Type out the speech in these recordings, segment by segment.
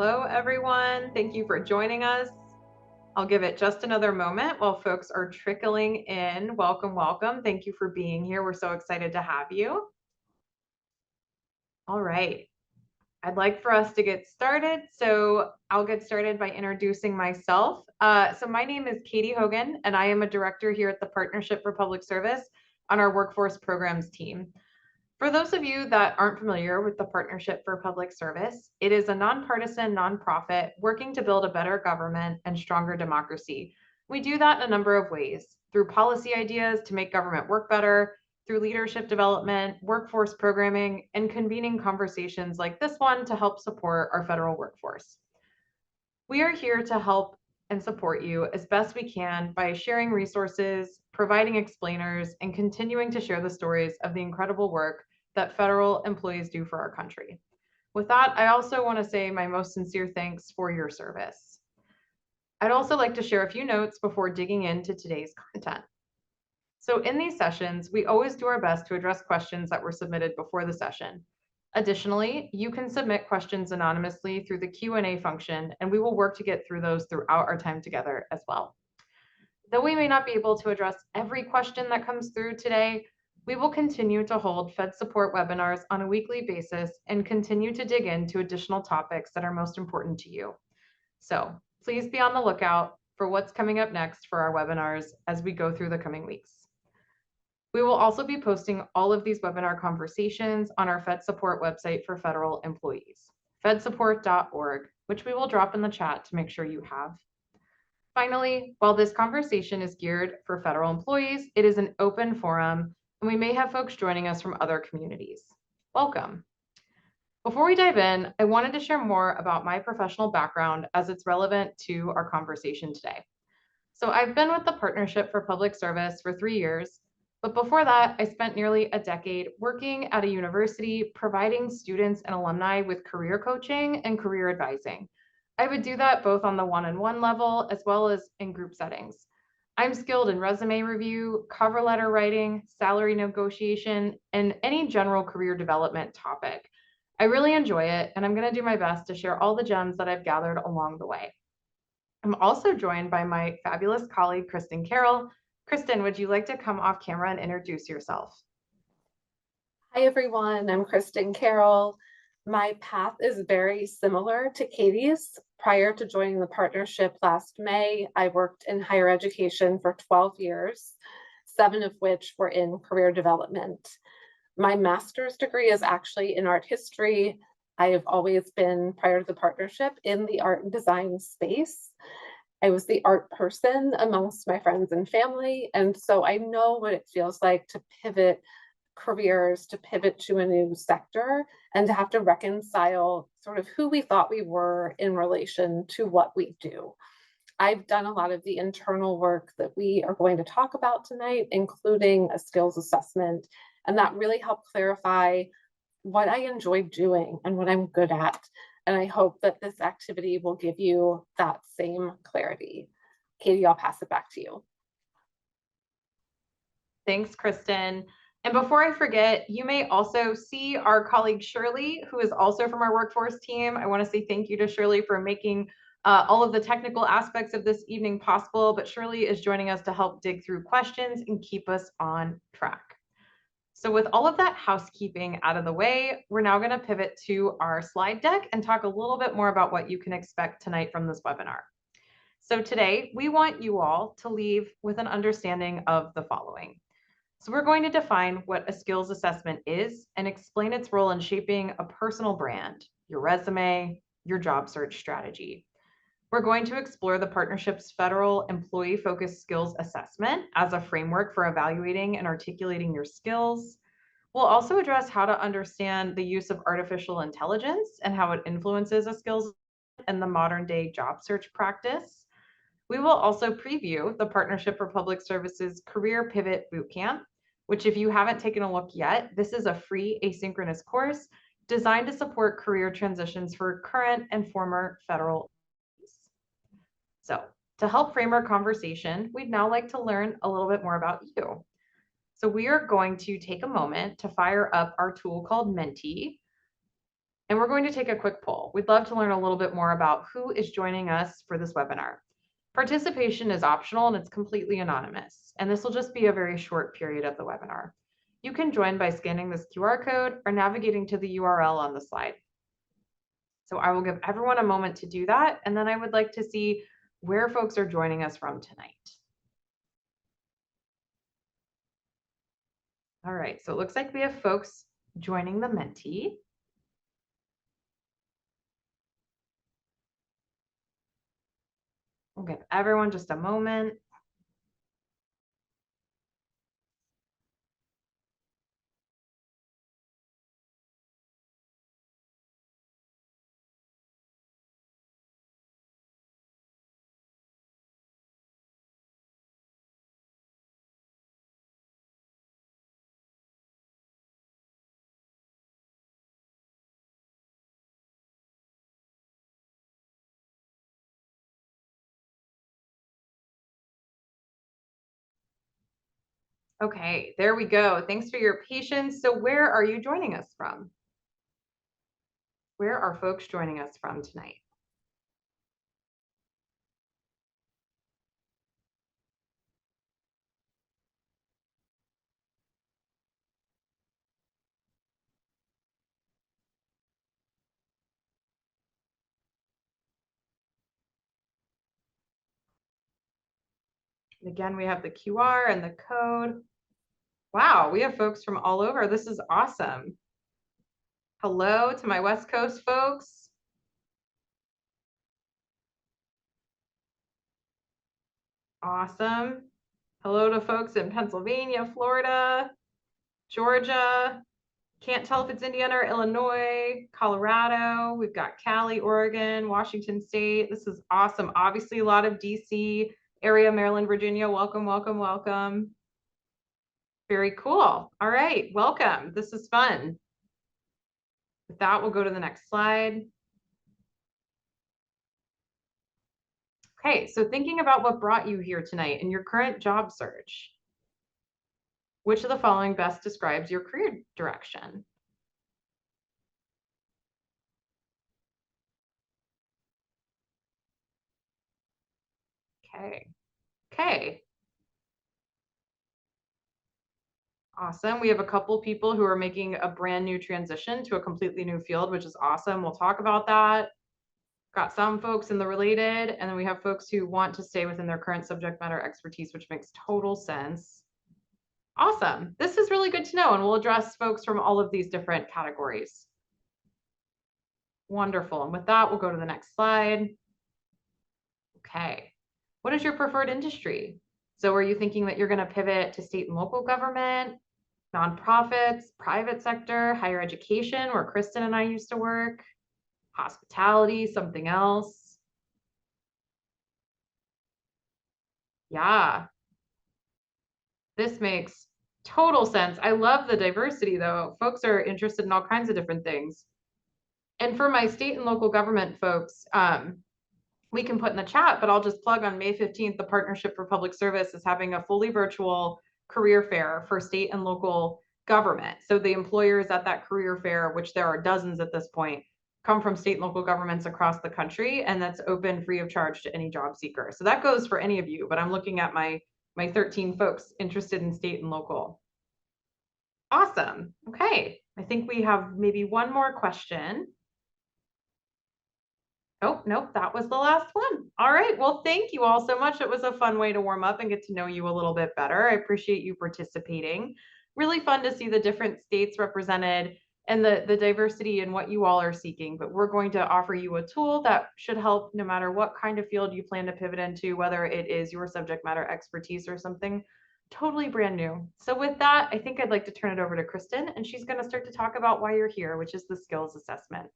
Hello, everyone. Thank you for joining us. I'll give it just another moment while folks are trickling in. Welcome, welcome. Thank you for being here. We're so excited to have you. All right. I'd like for us to get started. So I'll get started by introducing myself. So my name is Katy Hogan, and I am a director here at the Partnership for Public Service on our Workforce Programs team. For those of you that aren't familiar with the Partnership for Public Service, it is a nonpartisan nonprofit working to build a better government and stronger democracy. We do that in a number of ways, through policy ideas to make government work better, through leadership development, workforce programming, and convening conversations like this one to help support our federal workforce. We are here to help and support you as best we can by sharing resources, providing explainers, and continuing to share the stories of the incredible work that federal employees do for our country. With that, I also want to say my most sincere thanks for your service. I'd also like to share a few notes before digging into today's content. So in these sessions, we always do our best to address questions that were submitted before the session. Additionally, you can submit questions anonymously through the Q&A function, and we will work to get through those throughout our time together as well. Though we may not be able to address every question that comes through today, we will continue to hold FedSupport webinars on a weekly basis and continue to dig into additional topics that are most important to you. So please be on the lookout for what's coming up next for our webinars as we go through the coming weeks. We will also be posting all of these webinar conversations on our FedSupport website for federal employees, fedsupport.org, which we will drop in the chat to make sure you have. Finally, while this conversation is geared for federal employees, it is an open forum, and we may have folks joining us from other communities. Welcome. Before we dive in, I wanted to share more about my professional background as it's relevant to our conversation today. So I've been with the Partnership for Public Service for 3 years, but before that, I spent nearly a decade working at a university, providing students and alumni with career coaching and career advising. I would do that both on the one-on-one level as well as in group settings. I'm skilled in resume review, cover letter writing, salary negotiation, and any general career development topic. I really enjoy it, and I'm going to do my best to share all the gems that I've gathered along the way. I'm also joined by my fabulous colleague, Kristen Carroll. Kristen, would you like to come off camera and introduce yourself? Hi, everyone. I'm Kristen Carroll. My path is very similar to Katy's. Prior to joining the partnership last May, I worked in higher education for 12 years, 7 of which were in career development. My master's degree is actually in art history. I have always been, prior to the partnership, in the art and design space. I was the art person amongst my friends and family, and so I know what it feels like to pivot careers, to pivot to a new sector, and to have to reconcile sort of who we thought we were in relation to what we do. I've done a lot of the internal work that we are going to talk about tonight, including a skills assessment, and that really helped clarify what I enjoy doing and what I'm good at. And I hope that this activity will give you that same clarity. Katy, I'll pass it back to you. Thanks, Kristen. And before I forget, you may also see our colleague Shirley, who is also from our workforce team. I want to say thank you to Shirley for making all of the technical aspects of this evening possible, but Shirley is joining us to help dig through questions and keep us on track. So with all of that housekeeping out of the way, we're now going to pivot to our slide deck and talk a little bit more about what you can expect tonight from this webinar. So today, we want you all to leave with an understanding of the following. So we're going to define what a skills assessment is and explain its role in shaping a personal brand, your resume, your job search strategy. We're going to explore the partnership's federal employee-focused skills assessment as a framework for evaluating and articulating your skills. We'll also address how to understand the use of artificial intelligence and how it influences a skills and the modern day job search practice. We will also preview the Partnership for Public Service's Career Pivot Bootcamp, which if you haven't taken a look yet, this is a free asynchronous course designed to support career transitions for current and former federal employees. So to help frame our conversation, we'd now like to learn a little bit more about you. So we are going to take a moment to fire up our tool called Menti. and we're going to take a quick poll. We'd love to learn a little bit more about who is joining us for this webinar. Participation is optional and it's completely anonymous, and this will just be a very short period of the webinar. You can join by scanning this QR code or navigating to the URL on the slide. So I will give everyone a moment to do that, and then I would like to see where folks are joining us from tonight. All right, so it looks like we have folks joining the Menti. We'll give everyone just a moment. Okay, there we go. Thanks for your patience. So where are you joining us from? Where are folks joining us from tonight? And again, we have the QR and the code. Wow, we have folks from all over. This is awesome. Hello to my West Coast folks. Awesome. Hello to folks in Pennsylvania, Florida, Georgia. Can't tell if it's Indiana or Illinois, Colorado. We've got Cali, Oregon, Washington State. This is awesome. Obviously, a lot of DC area, Maryland, Virginia. Welcome, welcome, welcome. Very cool. All right, welcome. This is fun. With that, we'll go to the next slide. Okay, so thinking about what brought you here tonight in your current job search, which of the following best describes your career direction? Okay. Awesome. We have a couple people who are making a brand new transition to a completely new field, which is awesome. We'll talk about that. Got some folks in the related, and then we have folks who want to stay within their current subject matter expertise, which makes total sense. Awesome. This is really good to know, and we'll address folks from all of these different categories. Wonderful. And with that, we'll go to the next slide. Okay. What is your preferred industry? So are you thinking that you're going to pivot to state and local government, nonprofits, private sector, higher education, where Kristen and I used to work, hospitality, something else? Yeah, this makes total sense. I love the diversity though. Folks are interested in all kinds of different things. And for my state and local government folks, we can put in the chat, but I'll just plug on May 15th, the Partnership for Public Service is having a fully virtual career fair for state and local government. So the employers at that career fair, which there are dozens at this point, come from state and local governments across the country, and that's open free of charge to any job seeker. So that goes for any of you, but I'm looking at my 13 folks interested in state and local. Awesome. Okay, I think we have maybe one more question. Oh, nope, that was the last one. All right, well, thank you all so much. It was a fun way to warm up and get to know you a little bit better. I appreciate you participating. Really fun to see the different states represented and the diversity in what you all are seeking. But we're going to offer you a tool that should help no matter what kind of field you plan to pivot into, whether it is your subject matter expertise or something totally brand new. So with that, I think I'd like to turn it over to Kristen, and she's going to start to talk about why you're here, which is the skills assessment.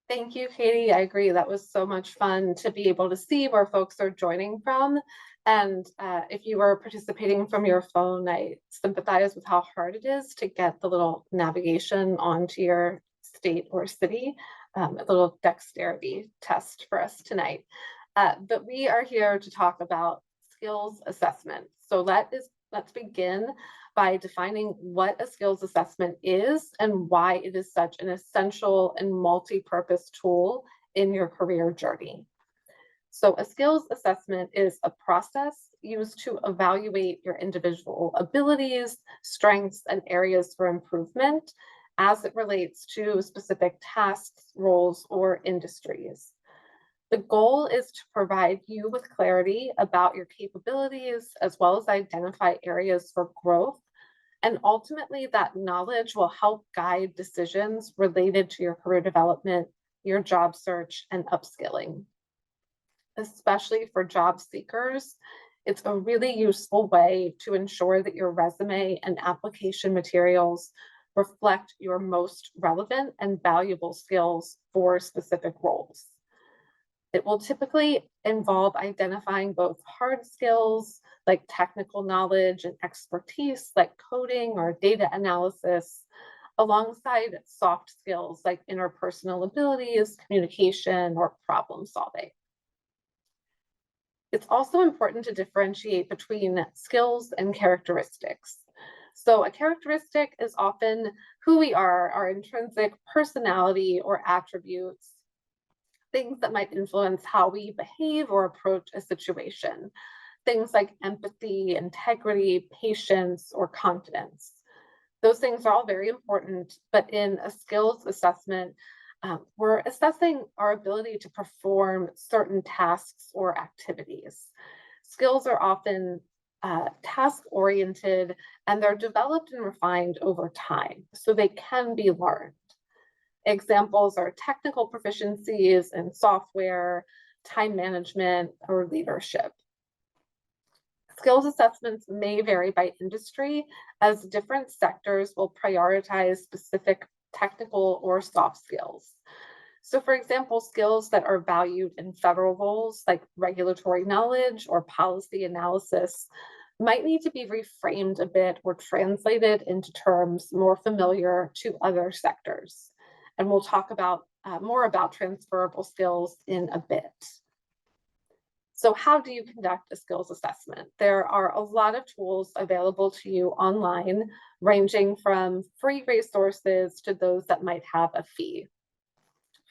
Thank you, Katie. I agree. That was so much fun to be able to see where folks are joining from. And if you are participating from your phone, I sympathize with how hard it is to get the little navigation onto your state or city, a little dexterity test for us tonight. But we are here to talk about skills assessment. So let's begin by defining what a skills assessment is and why it is such an essential and multi-purpose tool in your career journey. So a skills assessment is a process used to evaluate your individual abilities, strengths, and areas for improvement as it relates to specific tasks, roles, or industries. The goal is to provide you with clarity about your capabilities, as well as identify areas for growth. And ultimately, that knowledge will help guide decisions related to your career development, your job search, and upskilling. Especially for job seekers, it's a really useful way to ensure that your resume and application materials reflect your most relevant and valuable skills for specific roles. It will typically involve identifying both hard skills like technical knowledge and expertise like coding or data analysis, alongside soft skills like interpersonal abilities, communication, or problem solving. It's also important to differentiate between skills and characteristics. So a characteristic is often who we are, our intrinsic personality or attributes, things that might influence how we behave or approach a situation. Things like empathy, integrity, patience, or confidence. Those things are all very important, but in a skills assessment, we're assessing our ability to perform certain tasks or activities. Skills are often task-oriented, and they're developed and refined over time, so they can be learned. Examples are technical proficiencies in software, time management, or leadership. Skills assessments may vary by industry, as different sectors will prioritize specific technical or soft skills. So for example, skills that are valued in federal roles like regulatory knowledge or policy analysis might need to be reframed a bit or translated into terms more familiar to other sectors. And we'll talk about more about transferable skills in a bit. So how do you conduct a skills assessment? There are a lot of tools available to you online, ranging from free resources to those that might have a fee.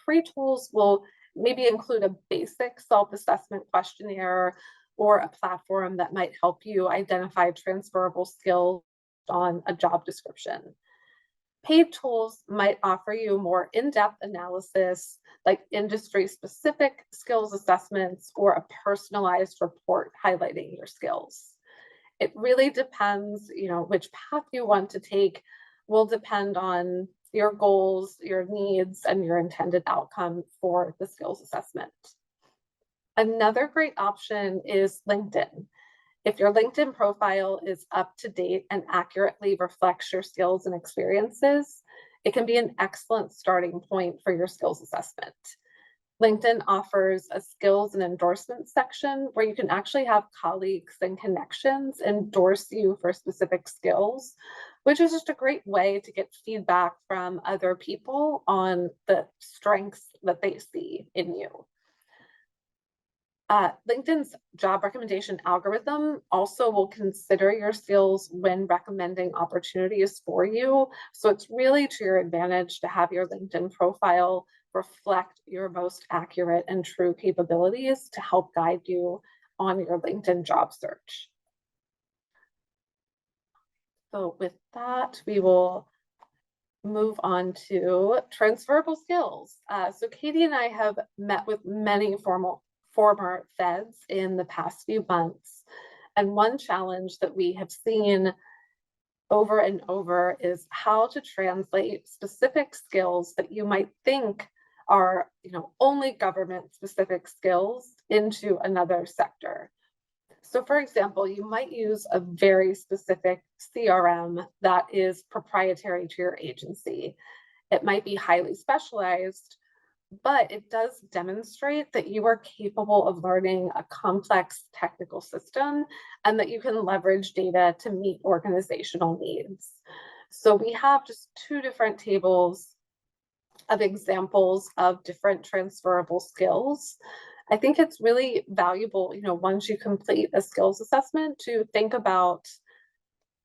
Free tools will maybe include a basic self-assessment questionnaire or a platform that might help you identify transferable skills on a job description. Paid tools might offer you more in-depth analysis, like industry-specific skills assessments or a personalized report highlighting your skills. It really depends, which path you want to take will depend on your goals, your needs, and your intended outcome for the skills assessment. Another great option is LinkedIn. If your LinkedIn profile is up to date and accurately reflects your skills and experiences, it can be an excellent starting point for your skills assessment. LinkedIn offers a skills and endorsement section where you can actually have colleagues and connections endorse you for specific skills, which is just a great way to get feedback from other people on the strengths that they see in you. LinkedIn's job recommendation algorithm also will consider your skills when recommending opportunities for you. So it's really to your advantage to have your LinkedIn profile reflect your most accurate and true capabilities to help guide you on your LinkedIn job search. So with that, we will move on to transferable skills. So Katie and I have met with many former feds in the past few months. And one challenge that we have seen over and over is how to translate specific skills that you might think are, only government specific skills into another sector. So for example, you might use a very specific CRM that is proprietary to your agency. It might be highly specialized, but it does demonstrate that you are capable of learning a complex technical system and that you can leverage data to meet organizational needs. So we have just two different tables of examples of different transferable skills. I think it's really valuable, once you complete a skills assessment, to think about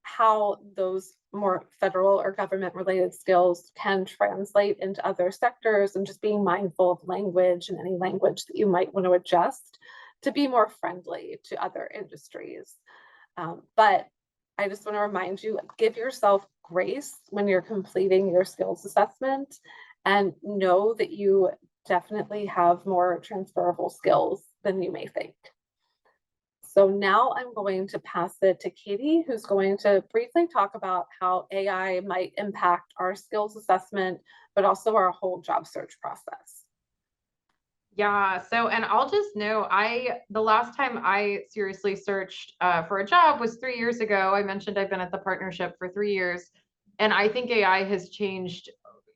how those more federal or government related skills can translate into other sectors, and just being mindful of language and any language that you might want to adjust to be more friendly to other industries. But I just want to remind you, give yourself grace when you're completing your skills assessment, and know that you definitely have more transferable skills than you may think. So now I'm going to pass it to Katy, who's going to briefly talk about how AI might impact our skills assessment, but also our whole job search process. Yeah, so and I'll just know the last time I seriously searched for a job was 3 years ago. I mentioned I've been at the partnership for 3 years, and I think AI has changed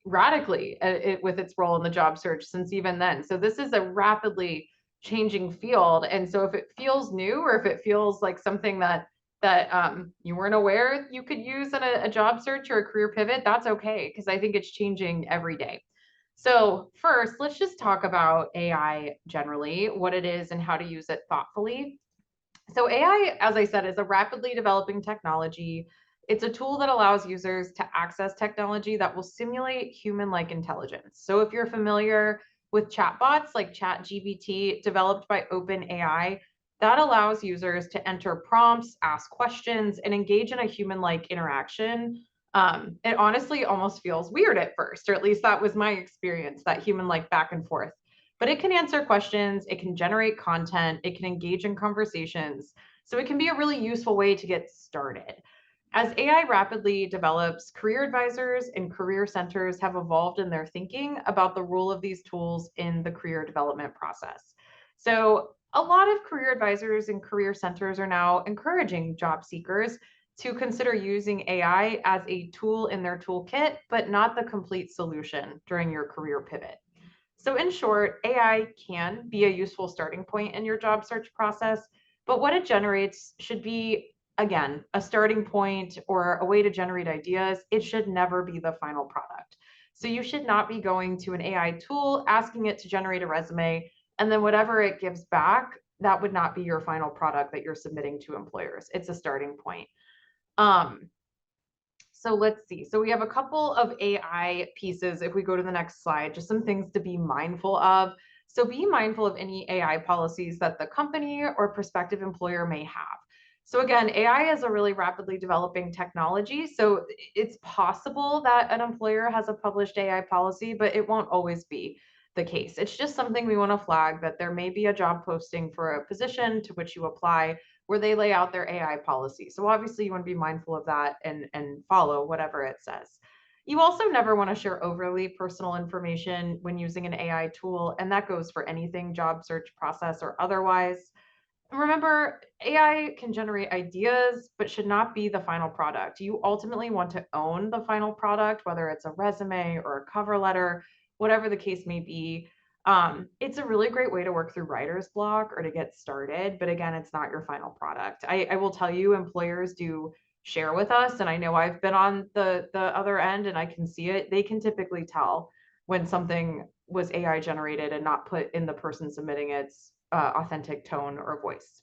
radically with its role in the job search since even then. So this is a rapidly changing field, and so if it feels new or if it feels like something that you weren't aware you could use in a job search or a career pivot, that's okay because I think it's changing every day. So first, let's just talk about AI generally, what it is and how to use it thoughtfully. So AI, as I said, is a rapidly developing technology. It's a tool that allows users to access technology that will simulate human-like intelligence. So if you're familiar with chatbots like ChatGPT developed by OpenAI, that allows users to enter prompts, ask questions, and engage in a human-like interaction. It honestly almost feels weird at first, or at least that was my experience, that human-like back and forth. But it can answer questions, it can generate content, it can engage in conversations. So it can be a really useful way to get started. As AI rapidly develops, career advisors and career centers have evolved in their thinking about the role of these tools in the career development process. So, a lot of career advisors and career centers are now encouraging job seekers to consider using AI as a tool in their toolkit, but not the complete solution during your career pivot. So, in short, AI can be a useful starting point in your job search process, but what it generates should be, again, a starting point or a way to generate ideas. It should never be the final product. So, you should not be going to an AI tool, asking it to generate a resume, and then whatever it gives back, that would not be your final product that you're submitting to employers. It's a starting point. Um, so let's see. So we have a couple of AI pieces. If we go to the next slide, just some things to be mindful of. So be mindful of any AI policies that the company or prospective employer may have. So again, AI is a really rapidly developing technology. So it's possible that an employer has a published AI policy, but it won't always be the case. It's just something we want to flag that there may be a job posting for a position to which you apply where they lay out their AI policy. So obviously you want to be mindful of that and follow whatever it says. You also never want to share overly personal information when using an AI tool, and that goes for anything job search process or otherwise. Remember, AI can generate ideas, but should not be the final product. You ultimately want to own the final product, whether it's a resume or a cover letter, whatever the case may be. It's a really great way to work through writer's block or to get started. But again, it's not your final product. I will tell you, employers do share with us, and I know I've been on the other end and I can see it. They can typically tell when something was AI generated and not put in the person submitting its authentic tone or voice.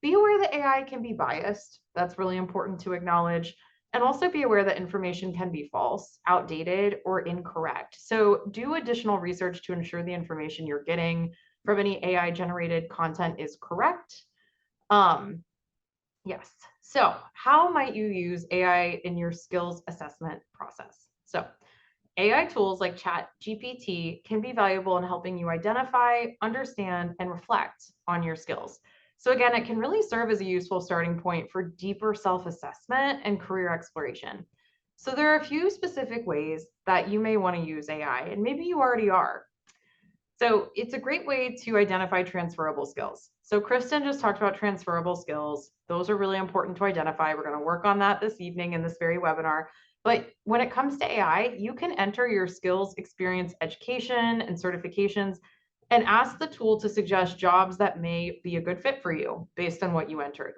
Be aware that AI can be biased. That's really important to acknowledge. And also be aware that information can be false, outdated, or incorrect. So do additional research to ensure the information you're getting from any AI generated content is correct. Yes. So how might you use AI in your skills assessment process? So AI tools like ChatGPT can be valuable in helping you identify, understand, and reflect on your skills. So, again, it can really serve as a useful starting point for deeper self assessment and career exploration. So, there are a few specific ways that you may want to use AI, and maybe you already are. So, it's a great way to identify transferable skills. So, Kristen just talked about transferable skills. Those are really important to identify. We're going to work on that this evening in this very webinar. But when it comes to AI, you can enter your skills, experience, education, and certifications and ask the tool to suggest jobs that may be a good fit for you based on what you entered.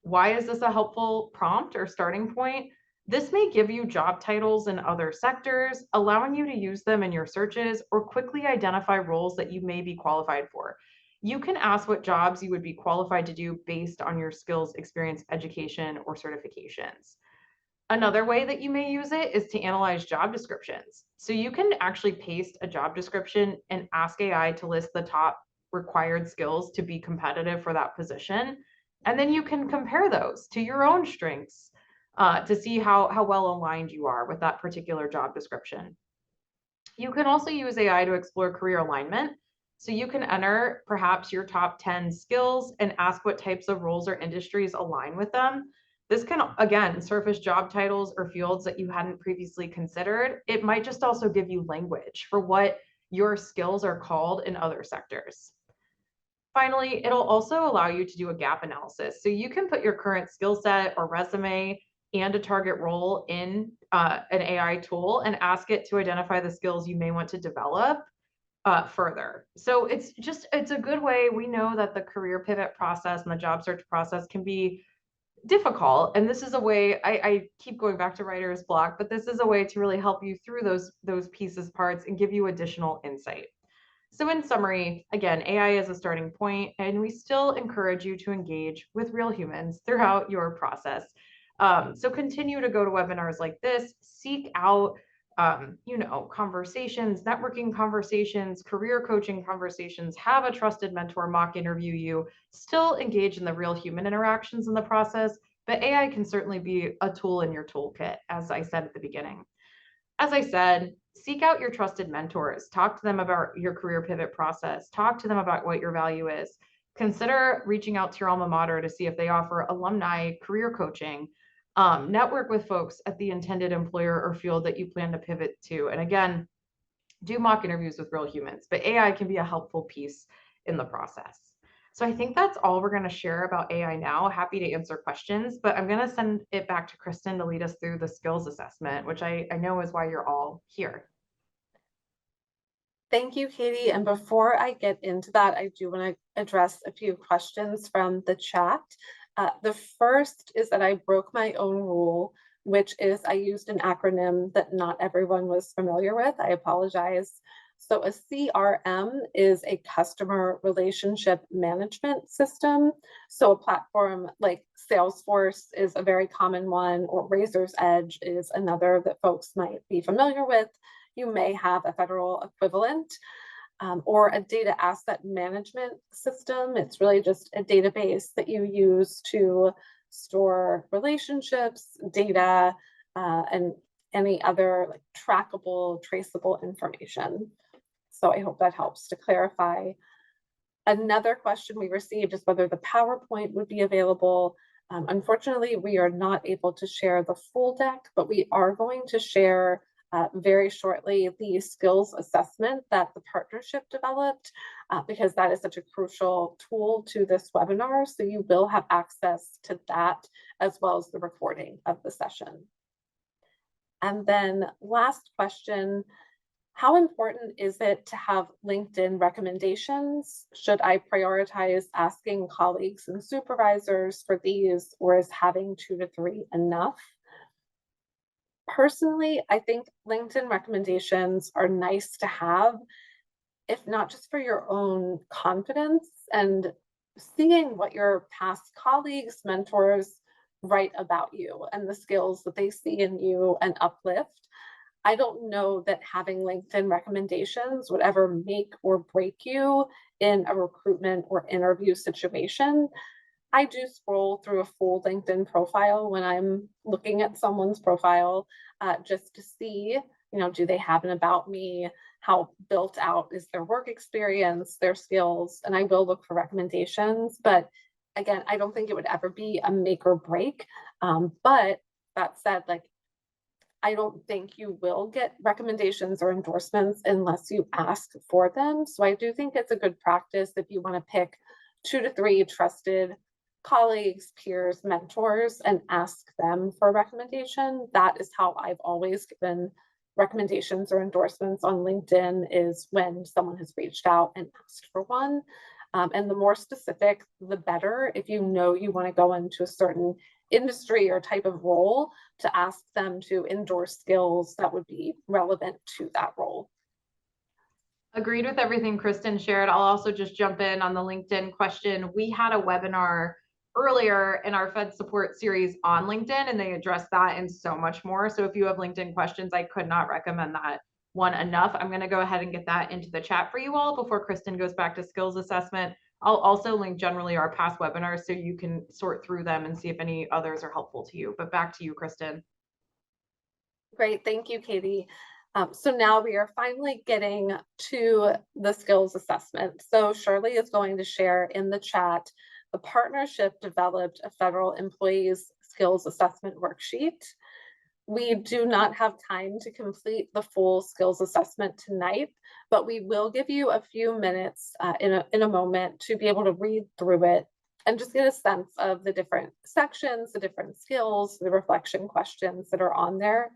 Why is this a helpful prompt or starting point? This may give you job titles in other sectors, allowing you to use them in your searches or quickly identify roles that you may be qualified for. you can ask what jobs you would be qualified to do based on your skills, experience, education, or certifications. Another way that you may use it is to analyze job descriptions. So you can actually paste a job description and ask AI to list the top required skills to be competitive for that position. And then you can compare those to your own strengths to see how well aligned you are with that particular job description. You can also use AI to explore career alignment. So you can enter perhaps your top 10 skills and ask what types of roles or industries align with them. This can, again, surface job titles or fields that you hadn't previously considered. It might just also give you language for what your skills are called in other sectors. Finally, it'll also allow you to do a gap analysis. So you can put your current skill set or resume and a target role in an AI tool and ask it to identify the skills you may want to develop further. So it's a good way. We know that the career pivot process and the job search process can be difficult. And this is a way, I keep going back to writer's block, but this is a way to really help you through those pieces, parts, and give you additional insight. So in summary, again, AI is a starting point, and we still encourage you to engage with real humans throughout your process. So continue to go to webinars like this, seek out, conversations, networking conversations, career coaching conversations, have a trusted mentor mock interview you, still engage in the real human interactions in the process, but AI can certainly be a tool in your toolkit, as I said at the beginning. As I said, seek out your trusted mentors, talk to them about your career pivot process, talk to them about what your value is. Consider reaching out to your alma mater to see if they offer alumni career coaching. Network with folks at the intended employer or field that you plan to pivot to. And again, do mock interviews with real humans, but AI can be a helpful piece in the process. So I think that's all we're going to share about AI now. Happy to answer questions, but I'm going to send it back to Kristen to lead us through the skills assessment, which I know is why you're all here. Thank you, Katie. And before I get into that, I do want to address a few questions from the chat. The first is that I broke my own rule, which is I used an acronym that not everyone was familiar with. I apologize. So a CRM is a customer relationship management system. So a platform like Salesforce is a very common one, or Razor's Edge is another that folks might be familiar with. You may have a federal equivalent. Or a data asset management system. It's really just a database that you use to store relationships, data, and any other like trackable, traceable information. So I hope that helps to clarify. Another question we received is whether the PowerPoint would be available. Unfortunately, we are not able to share the full deck, but we are going to share very shortly the skills assessment that the partnership developed, because that is such a crucial tool to this webinar. So you will have access to that as well as the recording of the session. And then last question, how important is it to have LinkedIn recommendations? Should I prioritize asking colleagues and supervisors for these, or is having 2 to 3 enough? Personally, I think LinkedIn recommendations are nice to have, if not just for your own confidence and seeing what your past colleagues, mentors write about you and the skills that they see in you and uplift. I don't know that having LinkedIn recommendations would ever make or break you in a recruitment or interview situation. I do scroll through a full LinkedIn profile when I'm looking at someone's profile, just to see, do they have an about me? How built out is their work experience, their skills? And I will look for recommendations. But again, I don't think it would ever be a make or break. But that said, I don't think you will get recommendations or endorsements unless you ask for them. So I do think it's a good practice if you want to pick 2 to 3 trusted colleagues, peers, mentors, and ask them for a recommendation. That is how I've always given recommendations or endorsements on LinkedIn, is when someone has reached out and asked for one. And the more specific, the better. If you know you want to go into a certain industry or type of role, to ask them to endorse skills that would be relevant to that role. Agreed with everything Kristen shared. I'll also just jump in on the LinkedIn question. We had a webinar earlier in our FedSupport series on LinkedIn, and they addressed that and so much more. So if you have LinkedIn questions, I could not recommend that one enough. I'm going to go ahead and get that into the chat for you all before Kristen goes back to skills assessment. I'll also link generally our past webinars so you can sort through them and see if any others are helpful to you. But back to you, Kristen. Great, thank you, Katie. So now we are finally getting to the skills assessment. So Shirley is going to share in the chat. The partnership developed a federal employees skills assessment worksheet. We do not have time to complete the full skills assessment tonight, but we will give you a few minutes in a moment to be able to read through it and just get a sense of the different sections, the different skills, the reflection questions that are on there.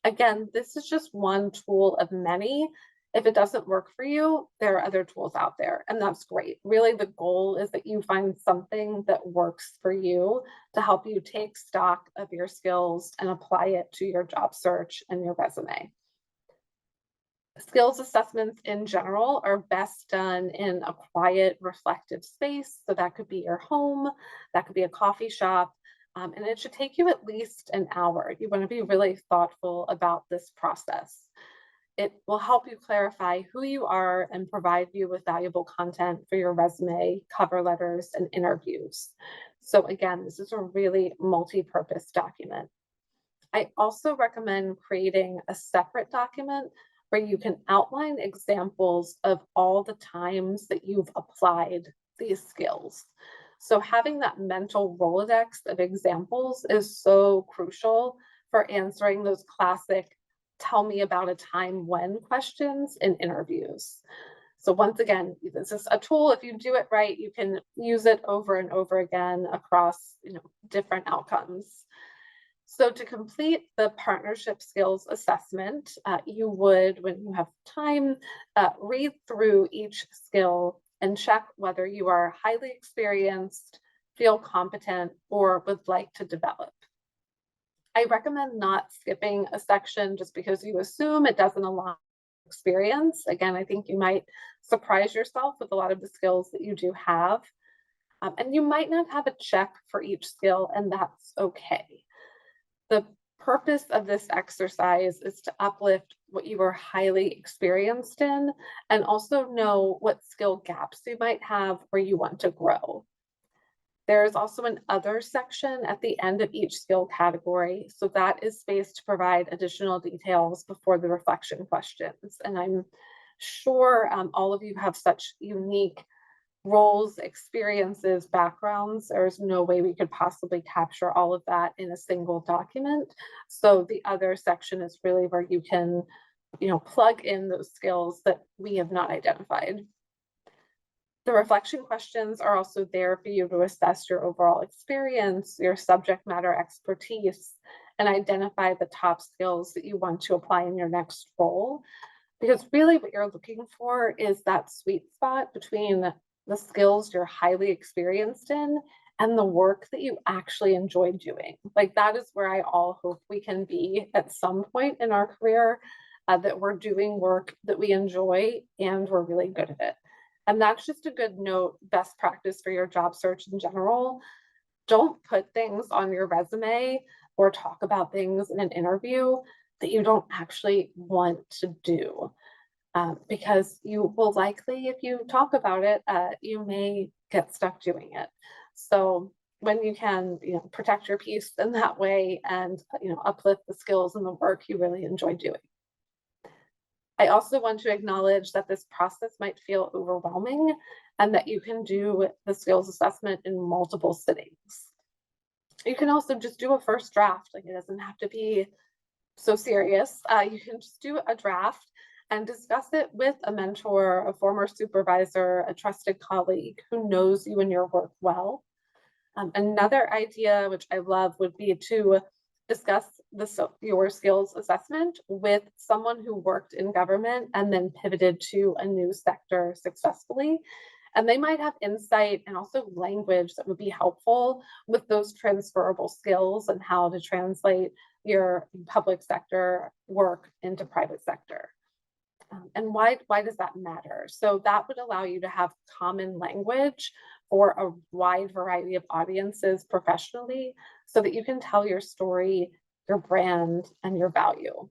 Again, this is just one tool of many. If it doesn't work for you, there are other tools out there, and that's great. Really, the goal is that you find something that works for you to help you take stock of your skills and apply it to your job search and your resume. Skills assessments in general are best done in a quiet, reflective space. So that could be your home, that could be a coffee shop, and it should take you at least an hour. You want to be really thoughtful about this process. It will help you clarify who you are and provide you with valuable content for your resume, cover letters, and interviews. So again, this is a really multi-purpose document. I also recommend creating a separate document where you can outline examples of all the times that you've applied these skills. So having that mental Rolodex of examples is so crucial for answering those classic tell me about a time when questions in interviews. So once again, this is a tool. If you do it right, you can use it over and over again across different outcomes. So to complete the partnership skills assessment, you would, when you have time, read through each skill and check whether you are highly experienced, feel competent, or would like to develop. I recommend not skipping a section just because you assume it doesn't align with experience. Again, I think you might surprise yourself with a lot of the skills that you do have. And you might not have a check for each skill, and that's okay. The purpose of this exercise is to uplift what you are highly experienced in and also know what skill gaps you might have where you want to grow. There is also an other section at the end of each skill category. So that is space to provide additional details before the reflection questions. And I'm sure all of you have such unique roles, experiences, backgrounds. There's no way we could possibly capture all of that in a single document. So the other section is really where you can, plug in those skills that we have not identified. The reflection questions are also there for you to assess your overall experience, your subject matter expertise, and identify the top skills that you want to apply in your next role. Because really what you're looking for is that sweet spot between the skills you're highly experienced in and the work that you actually enjoy doing. Like that is where I all hope we can be at some point in our career, that we're doing work that we enjoy and we're really good at it. And that's just a good note, best practice for your job search in general. Don't put things on your resume or talk about things in an interview that you don't actually want to do. Because you will likely, if you talk about it, you may get stuck doing it. So when you can, protect your peace in that way and, uplift the skills and the work you really enjoy doing. I also want to acknowledge that this process might feel overwhelming and that you can do the skills assessment in multiple sittings. You can also just do a first draft. Like it doesn't have to be so serious. You can just do a draft and discuss it with a mentor, a former supervisor, a trusted colleague who knows you and your work well. Another idea, which I love, would be to discuss your skills assessment with someone who worked in government and then pivoted to a new sector successfully. And they might have insight and also language that would be helpful with those transferable skills and how to translate your public sector work into private sector. And why does that matter? So that would allow you to have common language for a wide variety of audiences professionally so that you can tell your story, your brand, and your value.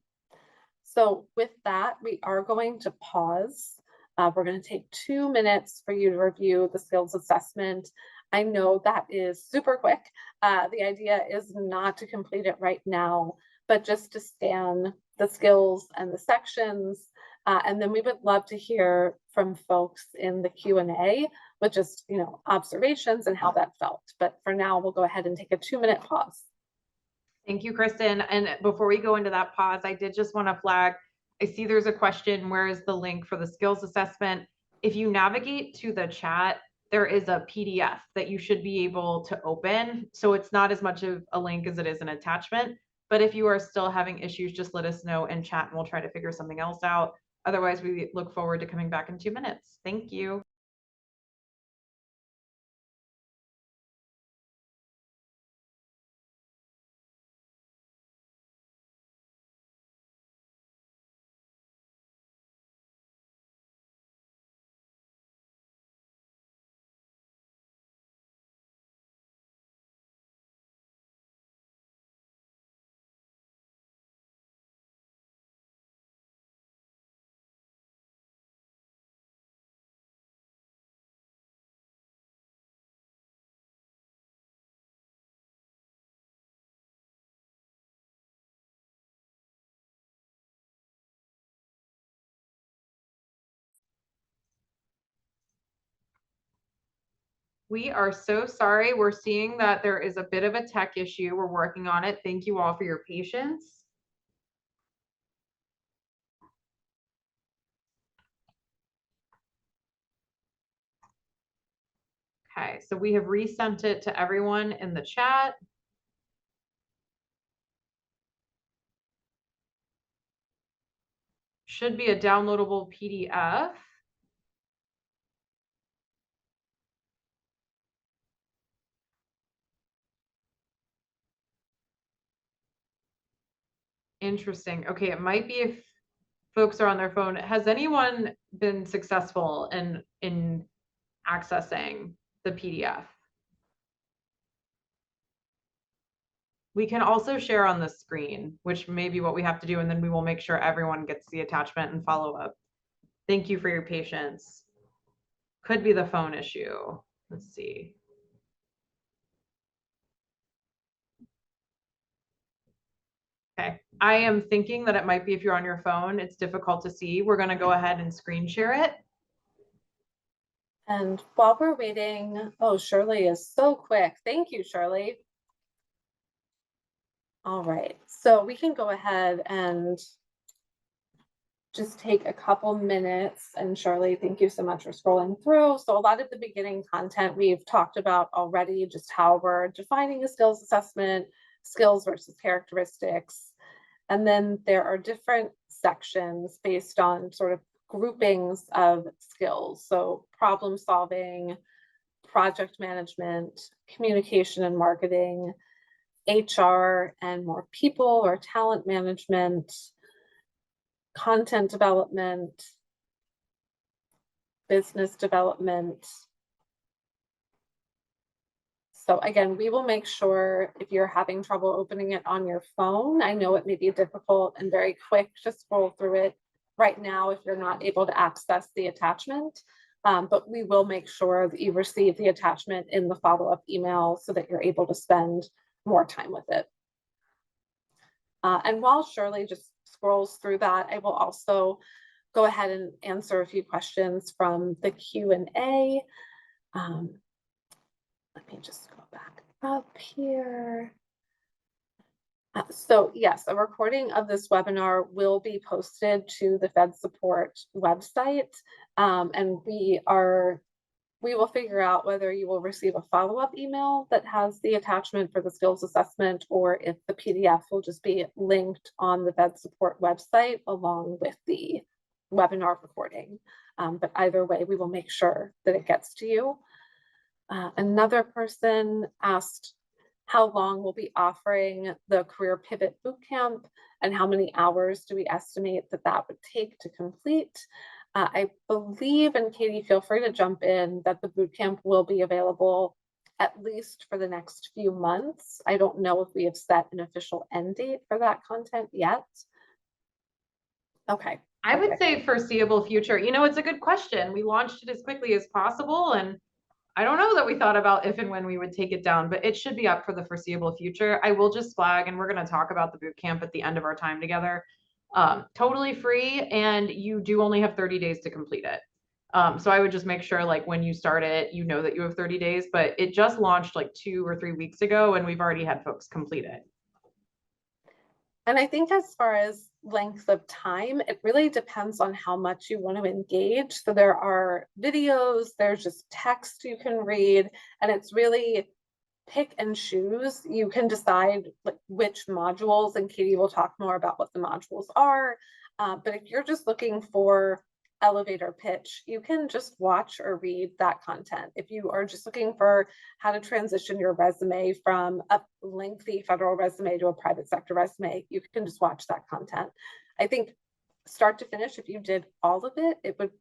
So with that, we are going to pause. We're going to take 2 minutes for you to review the skills assessment. I know that is super quick. The idea is not to complete it right now, but just to scan the skills and the sections. And then we would love to hear from folks in the Q&A with just, observations and how that felt. But for now, we'll go ahead and take a 2-minute pause. Thank you, Kristen. And before we go into that pause, I did just want to flag, I see there's a question, where is the link for the skills assessment? If you navigate to the chat, there is a PDF that you should be able to open. So it's not as much of a link as it is an attachment. But if you are still having issues, just let us know in chat and we'll try to figure something else out. Otherwise, we look forward to coming back in 2 minutes. Thank you. We are so sorry. We're seeing that there is a bit of a tech issue. We're working on it. Thank you all for your patience. Okay, so we have resent it to everyone in the chat. Should be a downloadable PDF. Interesting. Okay, it might be if folks are on their phone. Has anyone been successful in accessing the PDF? We can also share on the screen, which may be what we have to do, and then we will make sure everyone gets the attachment and follow up. Thank you for your patience. Could be the phone issue. Let's see. Okay, I am thinking that it might be if you're on your phone, it's difficult to see. We're going to go ahead and screen share it. And while we're waiting, oh, Shirley is so quick. Thank you, Shirley. All right, so we can go ahead and just take a couple minutes. And Shirley, thank you so much for scrolling through. So a lot of the beginning content we've talked about already, just how we're defining a skills assessment, skills versus characteristics. And then there are different sections based on sort of groupings of skills. So problem solving, project management, communication and marketing, HR and more people or talent management, content development, business development. So again, we will make sure if you're having trouble opening it on your phone, I know it may be difficult and very quick to scroll through it right now if you're not able to access the attachment. But we will make sure that you receive the attachment in the follow-up email so that you're able to spend more time with it. And while Shirley just scrolls through that, I will also go ahead and answer a few questions from the Q&A. Let me just go back up here. So yes, a recording of this webinar will be posted to the FedSupport website, and we will figure out whether you will receive a follow-up email that has the attachment for the skills assessment, or if the PDF will just be linked on the FedSupport website along with the webinar recording. But either way, we will make sure that it gets to you. Another person asked, how long we'll be offering the Career Pivot Bootcamp, and how many hours do we estimate that that would take to complete. I believe, and Katie, feel free to jump in, that the bootcamp will be available at least for the next few months. I don't know if we have set an official end date for that content yet. Okay. I would Okay. say foreseeable future. You know, it's a good question. We launched it as quickly as possible, and I don't know that we thought about if and when we would take it down, but it should be up for the foreseeable future. I will just flag, and we're going to talk about the boot camp at the end of our time together. Totally free, and you do only have 30 days to complete it. So I would just make sure, like, when you start it, you know that you have 30 days, but it just launched like 2 or 3 weeks ago, and we've already had folks complete it. And I think as far as length of time, it really depends on how much you want to engage. So there are videos, there's just text you can read, and it's really pick and choose. You can decide like which modules, and Katie will talk more about what the modules are. But if you're just looking for elevator pitch, you can just watch or read that content. If you are just looking for how to transition your resume from a lengthy federal resume to a private sector resume, you can just watch that content. I think start to finish, if you did all of it, it would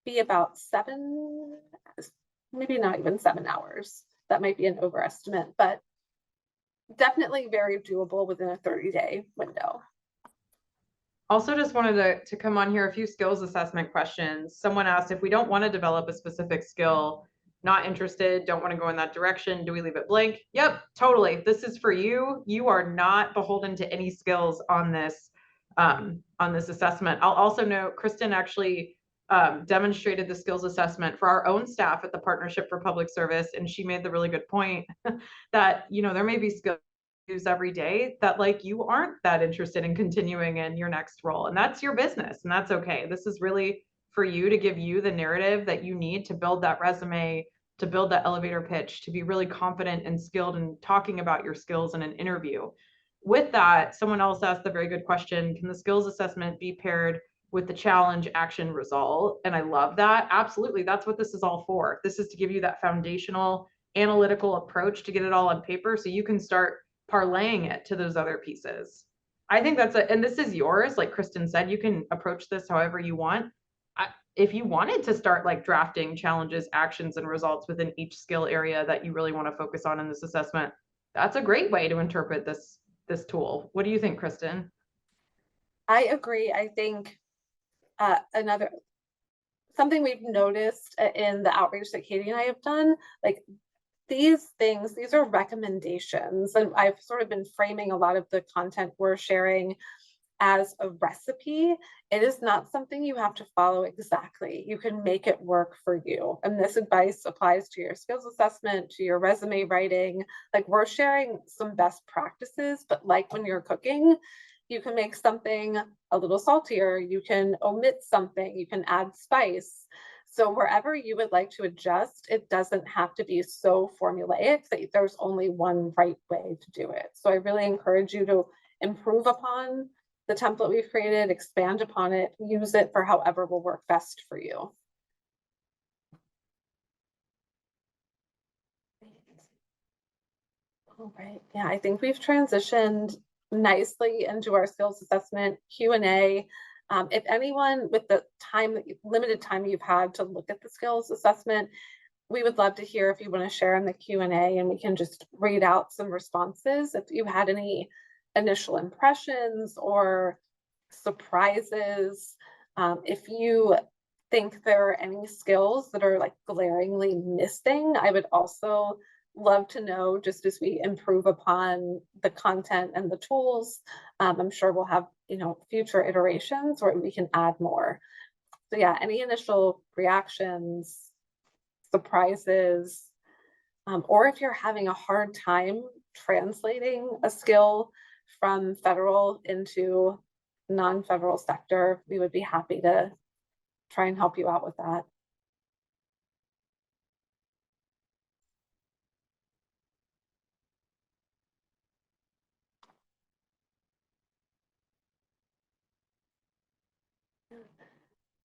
be about 7, maybe not even 7 hours. That might be an overestimate, but definitely very doable within a 30-day window. Also, just wanted to come on here, a few skills assessment questions. Someone asked, if we don't want to develop a specific skill, not interested, don't want to go in that direction, do we leave it blank? Yep, totally. This is for you. You are not beholden to any skills on this assessment. I'll also note, Kristen actually demonstrated the skills assessment for our own staff at the Partnership for Public Service, and she made the really good point that, you know, there may be skills every day that, like, you aren't that interested in continuing in your next role, and that's your business, and that's okay. This is really for you, to give you the narrative that you need to build that resume, to build that elevator pitch, to be really confident and skilled in talking about your skills in an interview. With that, someone else asked the very good question, can the skills assessment be paired with the challenge, action, result? And I love that. Absolutely. That's what this is all for. This is to give you that foundational analytical approach to get it all on paper so you can start parlaying it to those other pieces. I think and this is yours. Like Kristen said, you can approach this however you want. If you wanted to start like drafting challenges, actions, and results within each skill area that you really want to focus on in this assessment, that's a great way to interpret this tool. What do you think, Kristen? I agree. I think something we've noticed in the outreach that Katie and I have done, like, these are recommendations, and I've sort of been framing a lot of the content we're sharing as a recipe. It is not something you have to follow exactly. You can make it work for you. And this advice applies to your skills assessment, to your resume writing. Like, we're sharing some best practices, but like when you're cooking, you can make something a little saltier, you can omit something, you can add spice. So wherever you would like to adjust, it doesn't have to be so formulaic that there's only one right way to do it. So I really encourage you to improve upon the template we've created, expand upon it, use it for however will work best for you. All right, yeah, I think we've transitioned nicely into our skills assessment Q&A. If anyone, with the limited time you've had to look at the skills assessment, we would love to hear if you want to share in the Q&A, and we can just read out some responses. If you had any initial impressions or surprises, if you think there are any skills that are like glaringly missing, I would also love to know, just as we improve upon the content and the tools. I'm sure we'll have, future iterations where we can add more. So yeah, any initial reactions, surprises, or if you're having a hard time translating a skill from federal into non-federal sector, we would be happy to try and help you out with that.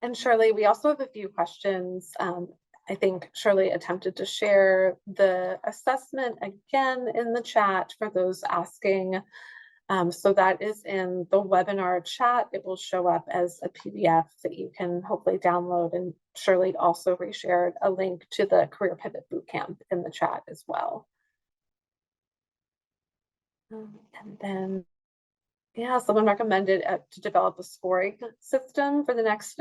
And Shirley, we also have a few questions I think Shirley attempted to share the assessment again in the chat for those asking. So that is in the webinar chat. It will show up as a PDF that you can hopefully download. And Shirley also reshared a link to the Career Pivot Bootcamp in the chat as well. And then, yeah, someone recommended to develop a scoring system for the next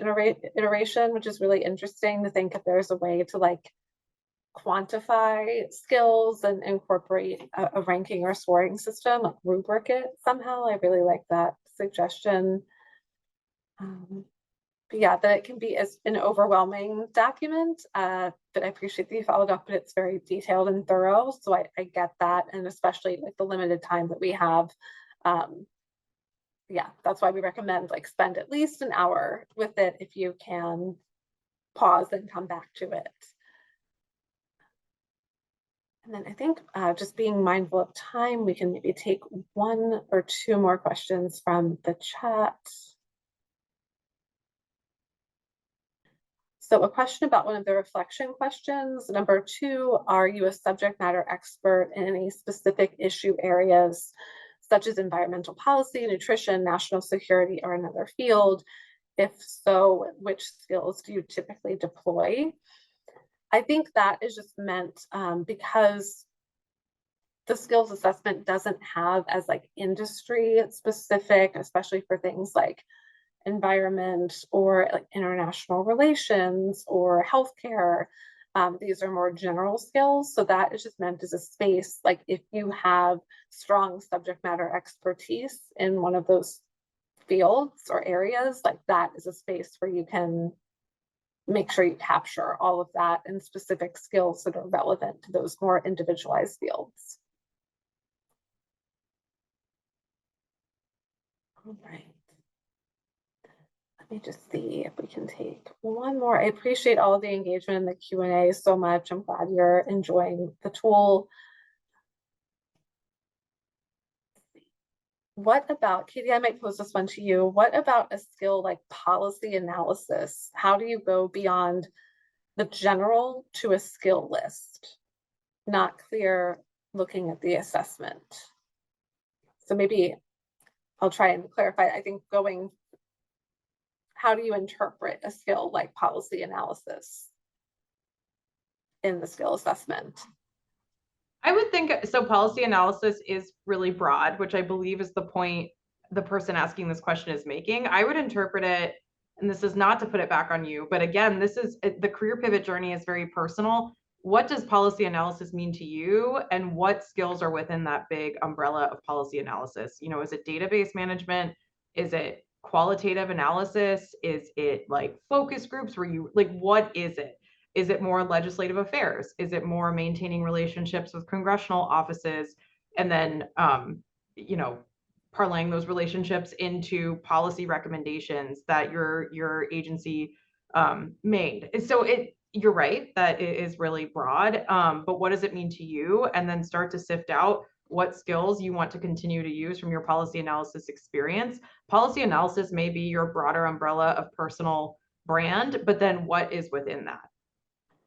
iteration, which is really interesting to think if there's a way to like quantify skills and incorporate a ranking or scoring system, like rubric it somehow. I really like that suggestion. But yeah, that it can be an overwhelming document, but I appreciate that you followed up, but it's very detailed and thorough. So I get that, and especially like the limited time that we have. Yeah, that's why we recommend like spend at least an hour with it if you can pause and come back to it. And then I think just being mindful of time, we can maybe take 1 or 2 more questions from the chat. So a question about one of the reflection questions. Number 2, are you a subject matter expert in any specific issue areas, such as environmental policy, nutrition, national security, or another field? If so, which skills do you typically deploy? I think that is just meant because the skills assessment doesn't have as like industry specific, especially for things like environment or like international relations or healthcare. These are more general skills. So that is just meant as a space, like if you have strong subject matter expertise in one of those fields or areas, like that is a space where you can make sure you capture all of that and specific skills that are relevant to those more individualized fields. All right. Let me just see if we can take one more. I appreciate all of the engagement in the Q&A so much. I'm glad you're enjoying the tool. What about, Katie, I might pose this one to you. What about a skill like policy analysis? How do you go beyond the general to a skill list? Not clear looking at the assessment. So maybe I'll try and clarify. I think how do you interpret a skill like policy analysis in the skill assessment? I would think so. Policy analysis is really broad, which I believe is the point the person asking this question is making. I would interpret it, and this is not to put it back on you, but again, this is the career pivot journey is very personal. What does policy analysis mean to you, and what skills are within that big umbrella of policy analysis? You know, is it database management? Is it qualitative analysis? Is it like focus groups where you like, what is it? Is it more legislative affairs? Is it more maintaining relationships with congressional offices and then, you know, parlaying those relationships into policy recommendations that your agency made? And so you're right that it is really broad, but what does it mean to you? And then start to sift out what skills you want to continue to use from your policy analysis experience. Policy analysis may be your broader umbrella of personal brand, but then what is within that?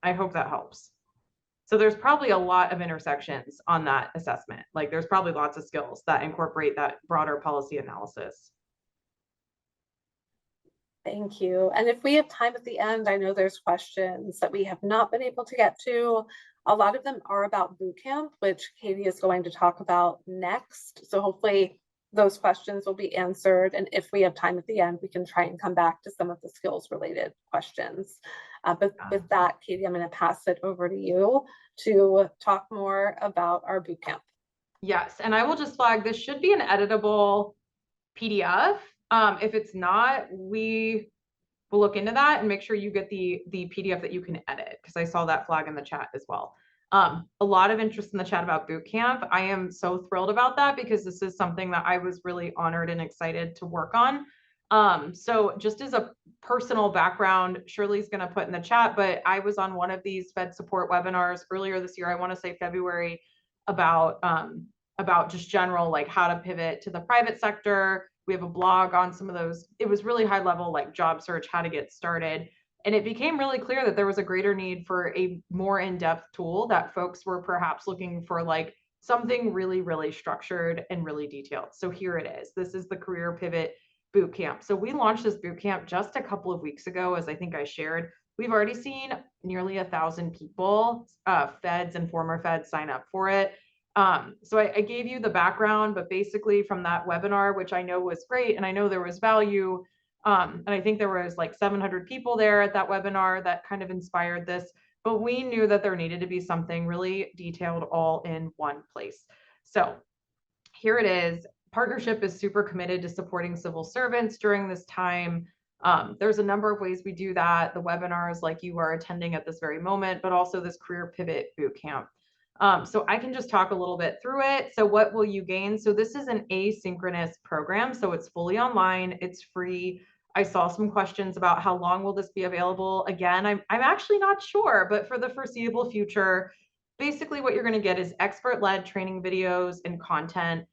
I hope that helps. So there's probably a lot of intersections on that assessment. Like there's probably lots of skills that incorporate that broader policy analysis. Thank you. And if we have time at the end, I know there's questions that we have not been able to get to. A lot of them are about bootcamp, which Katie is going to talk about next. So hopefully those questions will be answered. And if we have time at the end, we can try and come back to some of the skills related questions. But with that, Katie, I'm going to pass it over to you to talk more about our bootcamp. Yes, and I will just flag this should be an editable PDF. If it's not, we will look into that and make sure you get the PDF that you can edit, because I saw that flag in the chat as well. A lot of interest in the chat about bootcamp. I am so thrilled about that because this is something that I was really honored and excited to work on. So just as a personal background, Shirley's going to put in the chat, but I was on one of these FedSupport webinars earlier this year. I want to say February, about just general, like how to pivot to the private sector. We have a blog on some of those. It was really high level, like job search, how to get started. And it became really clear that there was a greater need for a more in-depth tool, that folks were perhaps looking for like something really, really structured and really detailed. So here it is. This is the Career Pivot Bootcamp. So we launched this bootcamp just a couple of weeks ago, as I think I shared. We've already seen nearly 1,000 people, feds and former feds, sign up for it. So I gave you the background, but basically from that webinar, which I know was great, and I know there was value, and I think there was like 700 people there at that webinar that kind of inspired this, but we knew that there needed to be something really detailed all in one place. So here it is. Partnership is super committed to supporting civil servants during this time. There's a number of ways we do that. The webinars like you are attending at this very moment, but also this Career Pivot Bootcamp. So I can just talk a little bit through it. So what will you gain? So this is an asynchronous program. So it's fully online, it's free. I saw some questions about how long will this be available. Again, I'm actually not sure, but for the foreseeable future, basically what you're going to get is expert-led training videos and content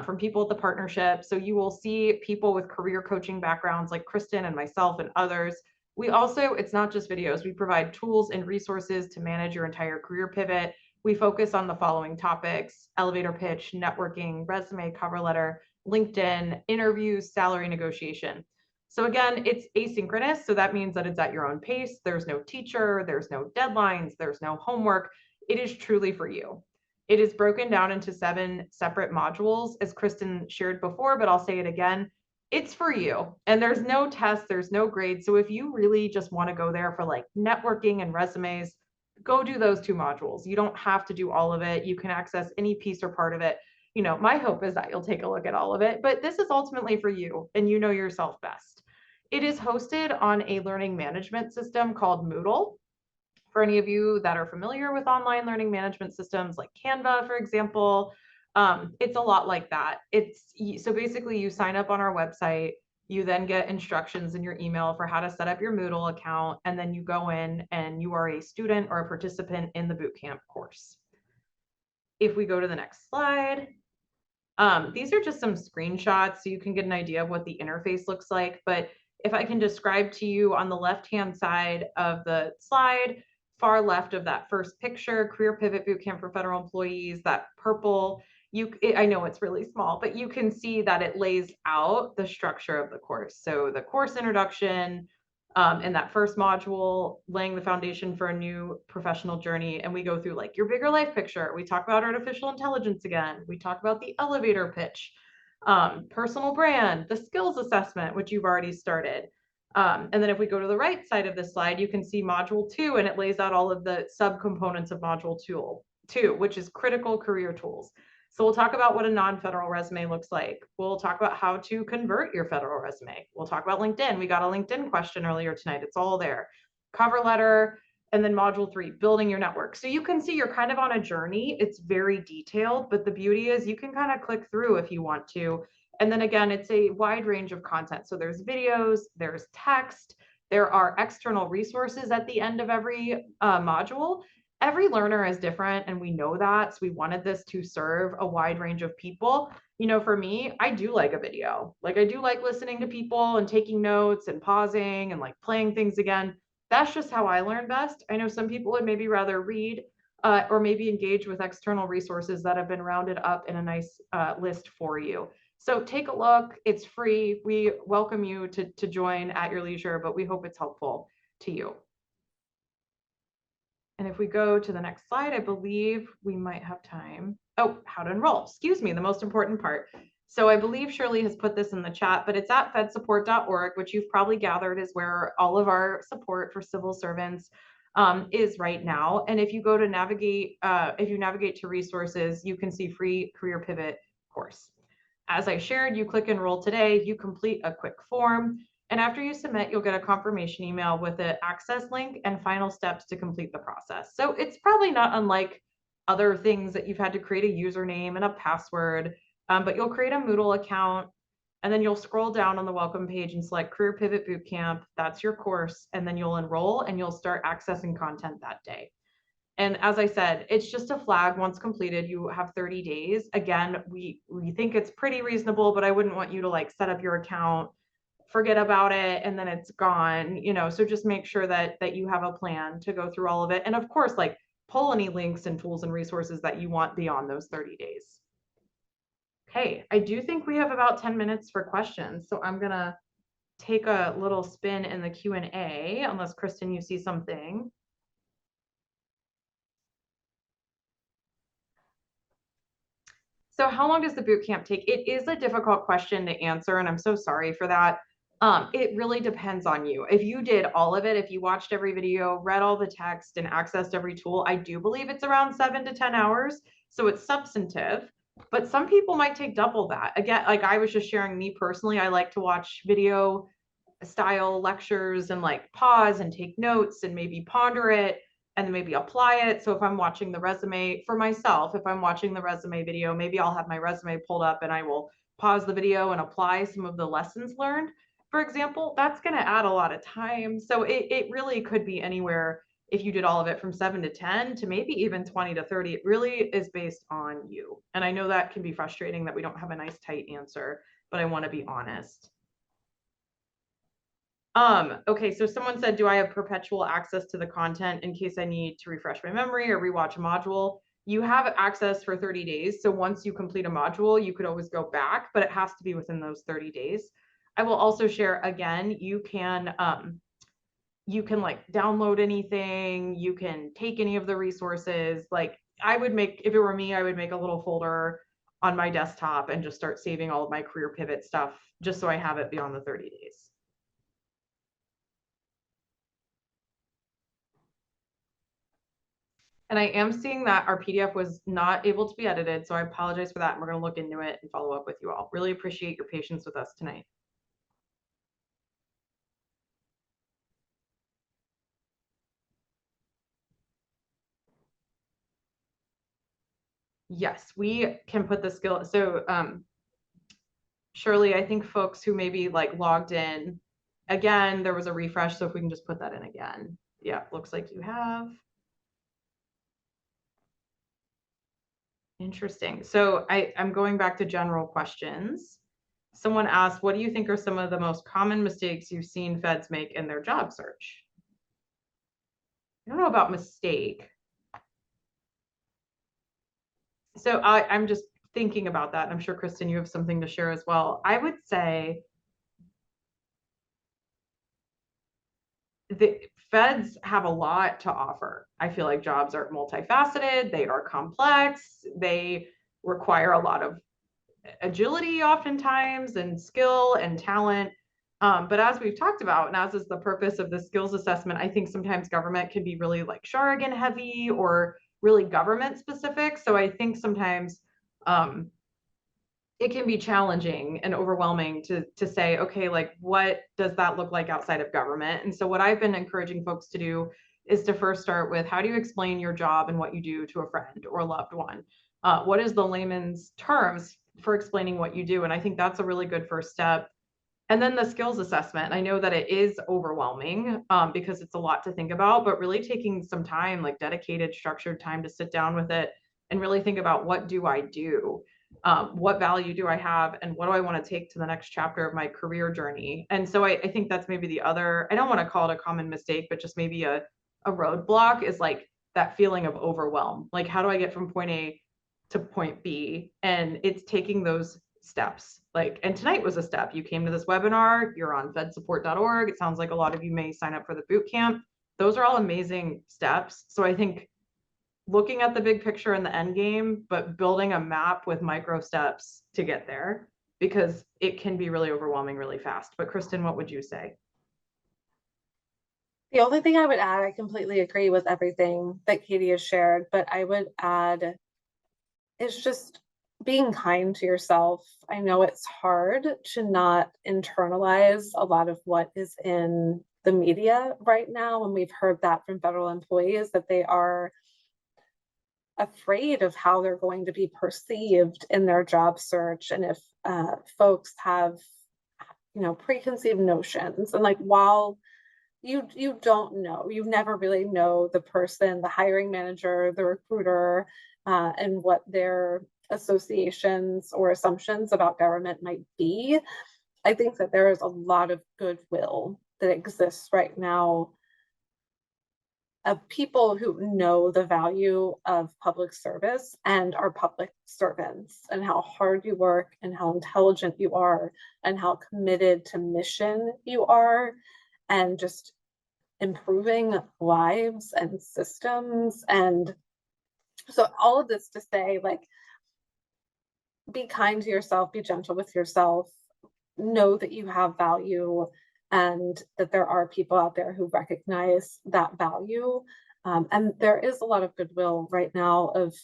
from people at the partnership. So you will see people with career coaching backgrounds like Kristen and myself and others. We also, it's not just videos, we provide tools and resources to manage your entire career pivot. We focus on the following topics: elevator pitch, networking, resume, cover letter, LinkedIn, interviews, salary negotiation. So again, it's asynchronous. So that means that it's at your own pace. There's no teacher, there's no deadlines, there's no homework. It is truly for you. It is broken down into 7 separate modules, as Kristen shared before, but I'll say it again. It's for you. And there's no test, there's no grade. So if you really just want to go there for like networking and resumes, go do those 2 modules. You don't have to do all of it. You can access any piece or part of it. You know, my hope is that you'll take a look at all of it, but this is ultimately for you and you know yourself best. It is hosted on a learning management system called Moodle. For any of you that are familiar with online learning management systems like Canva, for example, it's a lot like that. So basically you sign up on our website, you then get instructions in your email for how to set up your Moodle account, and then you go in and you are a student or a participant in the bootcamp course. If we go to the next slide, these are just some screenshots so you can get an idea of what the interface looks like. But if I can describe to you, on the left-hand side of the slide, far left of that first picture, Career Pivot Bootcamp for Federal Employees, that purple, I know it's really small, but you can see that it lays out the structure of the course. So the course introduction, in that first module, laying the foundation for a new professional journey. And we go through like your bigger life picture. We talk about artificial intelligence again. We talk about the elevator pitch, personal brand, the skills assessment, which you've already started. And then if we go to the right side of this slide, you can see module 2, and it lays out all of the subcomponents of module 2, which is critical career tools. So we'll talk about what a non-federal resume looks like. We'll talk about how to convert your federal resume. We'll talk about LinkedIn. We got a LinkedIn question earlier tonight. It's all there. Cover letter, and then module 3, building your network. So you can see you're kind of on a journey. It's very detailed, but the beauty is you can kind of click through if you want to. And then again, it's a wide range of content. So there's videos, there's text, there are external resources at the end of every module. Every learner is different, and we know that. So we wanted this to serve a wide range of people. You know, for me, I do like a video. Like I do like listening to people and taking notes and pausing and like playing things again. That's just how I learn best. I know some people would maybe rather read or maybe engage with external resources that have been rounded up in a nice list for you. So take a look. It's free. We welcome you to join at your leisure, but we hope it's helpful to you. And if we go to the next slide, I believe we might have time. Oh, how to enroll. Excuse me, the most important part. So I believe Shirley has put this in the chat, but it's at FedSupport.org, which you've probably gathered is where all of our support for civil servants is right now. And if you go to navigate, if you navigate to resources, you can see free career pivot course. As I shared, you click enroll today, you complete a quick form, and after you submit, you'll get a confirmation email with an access link and final steps to complete the process. So it's probably not unlike other things that you've had to create a username and a password, but you'll create a Moodle account, and then you'll scroll down on the welcome page and select Career Pivot Bootcamp. That's your course, and then you'll enroll and you'll start accessing content that day. And as I said, it's just a flag. Once completed, you have 30 days. Again, we think it's pretty reasonable, but I wouldn't want you to like set up your account forget about it and then it's gone, you know, so just make sure that you have a plan to go through all of it. And of course, like pull any links and tools and resources that you want beyond those 30 days. Okay, I do think we have about 10 minutes for questions. So I'm gonna take a little spin in the Q&A, unless Kristen, you see something. So how long does the boot camp take? It is a difficult question to answer, and I'm so sorry for that. It really depends on you. If you did all of it, if you watched every video, read all the text, and accessed every tool, I do believe it's around 7 to 10 hours. So it's substantive, but some people might take double that. Again, like I was just sharing, me personally, I like to watch video style lectures and like pause and take notes and maybe ponder it and then maybe apply it. So if I'm watching the resume for myself, if I'm watching the resume video, maybe I'll have my resume pulled up and I will pause the video and apply some of the lessons learned. For example, that's going to add a lot of time. So it really could be anywhere, if you did all of it, from 7 to 10 to maybe even 20 to 30. It really is based on you. And I know that can be frustrating that we don't have a nice tight answer, but I want to be honest. Okay, so someone said, do I have perpetual access to the content in case I need to refresh my memory or rewatch a module? You have access for 30 days. So once you complete a module, you could always go back, but it has to be within those 30 days. I will also share again, you can like download anything, you can take any of the resources. Like I would make, if it were me, I would make a little folder on my desktop and just start saving all of my career pivot stuff just so I have it beyond the 30 days. And I am seeing that our PDF was not able to be edited, so I apologize for that. And we're going to look into it and follow up with you all. Really appreciate your patience with us tonight. Yes, we can put the skill. So Shirley, I think folks who maybe like logged in, again, there was a refresh. So if we can just put that in again. Yeah, looks like you have. Interesting. So I'm going back to general questions. Someone asked, what do you think are some of the most common mistakes you've seen feds make in their job search? I don't know about mistake. So I'm just thinking about that. I'm sure, Kristen, you have something to share as well. I would say the feds have a lot to offer. I feel like jobs are multifaceted, they are complex, they require a lot of agility oftentimes and skill and talent. But as we've talked about, and as is the purpose of the skills assessment, I think sometimes government can be really like jargon heavy or really government specific. So I think sometimes it can be challenging and overwhelming to say, okay, like what does that look like outside of government? And so what I've been encouraging folks to do is to first start with, how do you explain your job and what you do to a friend or a loved one? What is the layman's terms for explaining what you do? And I think that's a really good first step. And then the skills assessment. I know that it is overwhelming because it's a lot to think about, but really taking some time, like dedicated, structured time to sit down with it and really think about, what do I do? What value do I have? And what do I want to take to the next chapter of my career journey? And so I think that's maybe the other, I don't want to call it a common mistake, but just maybe a roadblock is like that feeling of overwhelm. Like, how do I get from point A to point B? And it's taking those steps. Like, and tonight was a step. You came to this webinar, you're on FedSupport.org. It sounds like a lot of you may sign up for the boot camp. Those are all amazing steps. So I think looking at the big picture and the end game, but building a map with micro steps to get there, because it can be really overwhelming really fast. But Kristen, what would you say? The only thing I would add, I completely agree with everything that Katy has shared, but I would add is just being kind to yourself. I know it's hard to not internalize a lot of what is in the media right now. And we've heard that from federal employees, that they are afraid of how they're going to be perceived in their job search. And if folks have, preconceived notions, and like, while you don't know, you never really know the person, the hiring manager, the recruiter, and what their associations or assumptions about government might be. I think that there is a lot of goodwill that exists right now of people who know the value of public service and are public servants, and how hard you work and how intelligent you are and how committed to mission you are, and just improving lives and systems. And so all of this to say, like, be kind to yourself, be gentle with yourself, know that you have value, and that there are people out there who recognize that value. And there is a lot of goodwill right now of,